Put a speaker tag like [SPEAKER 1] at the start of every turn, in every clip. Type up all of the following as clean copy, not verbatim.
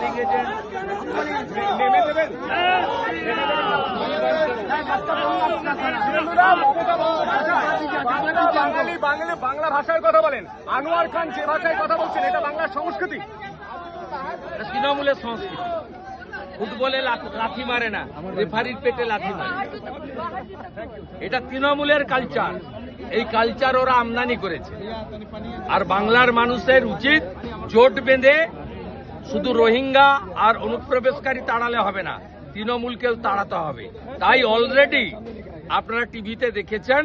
[SPEAKER 1] Polling agent নেমে দেবেন। বাংলা ভাষায় কথা বলেন, আনোয়ার খান যে ভাষায় কথা বলছেন এটা বাংলার সংস্কৃতি,
[SPEAKER 2] তৃণমূলের সংস্কৃতি। ফুটবলে লাথি মারে না, রেফারির পেটে লাথি মারে। এটা তৃণমূলের কালচার, এই কালচার ওরা আমদানি করেছে। আর বাংলার মানুষের উচিত জোট বেঁধে শুধু রোহিঙ্গা আর অনুপ্রবেশকারী তাড়ালে হবে না, তৃণমূলকেও তাড়াতে হবে। তাই অলরেডি আপনারা টিভিতে দেখেছেন,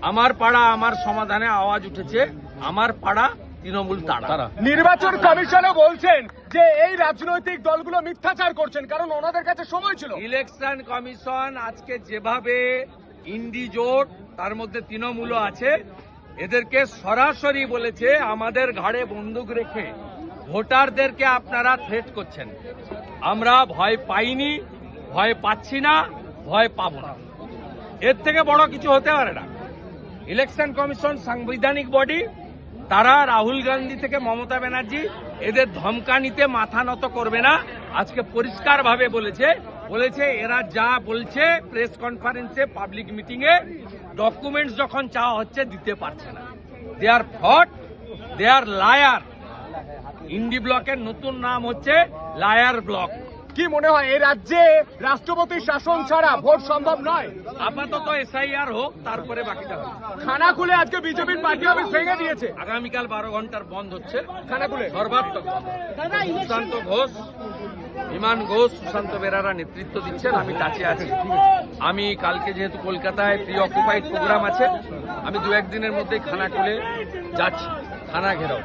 [SPEAKER 2] আমার পাড়া আমার সমাধানে আওয়াজ উঠেছে, আমার পাড়া তৃণমূল তাড়া।
[SPEAKER 1] নির্বাচন কমিশনও বলছেন যে এই রাজনৈতিক দলগুলো মিথ্যাচার করছেন, কারণ ওনাদের কাছে সময় ছিল।
[SPEAKER 2] ইলেকশন কমিশন আজকে যেভাবে ইন্ডি জোট, তার মধ্যে তৃণমূলও আছে, এদেরকে সরাসরি বলেছে আমাদের ঘাড়ে বন্দুক রেখে ভোটারদেরকে আপনারা থ্রেট করছেন। আমরা ভয় পাইনি, ভয় পাচ্ছি না, ভয় পাব না। এর থেকে বড় কিছু হতে পারে না। ইলেকশন কমিশন সাংবিধানিক বডি, তারা রাহুল গান্ধী থেকে মমতা ব্যানার্জি এদের ধমকানিতে মাথা নত করবে না। আজকে পরিষ্কারভাবে বলেছে এরা যা বলছে প্রেস কনফারেন্সে, পাবলিক মিটিং এ, ডকুমেন্টস যখন চাওয়া হচ্ছে দিতে পারছে না। দে আর ফ্রড, দে আর লায়ার। ইন্ডি ব্লকের নতুন নাম হচ্ছে লায়ার ব্লক।
[SPEAKER 1] কি মনে হয় এই রাজ্যে রাষ্ট্রপতির শাসন ছাড়া ভোট সম্ভব নয়?
[SPEAKER 2] আপাতত এসআইআর হোক, তারপরে বাকিটা হবে।
[SPEAKER 1] খানাকুলে আজকে বিজেপির পার্টি অফিস ভেঙে দিয়েছে।
[SPEAKER 2] আগামীকাল 12 ঘন্টার বন্ধ হচ্ছে
[SPEAKER 1] খানাকুলে
[SPEAKER 2] সর্বাত্মক। সুশান্ত ঘোষ, বিমান ঘোষ, সুশান্ত বেরারা নেতৃত্ব দিচ্ছেন, আমি কাছে আছি। আমি কালকে যেহেতু কলকাতায় প্রি অকুপাইড প্রোগ্রাম আছে, আমি 2-1 দিনের মধ্যেই খানাকুলে যাচ্ছি, থানা ঘেরাও।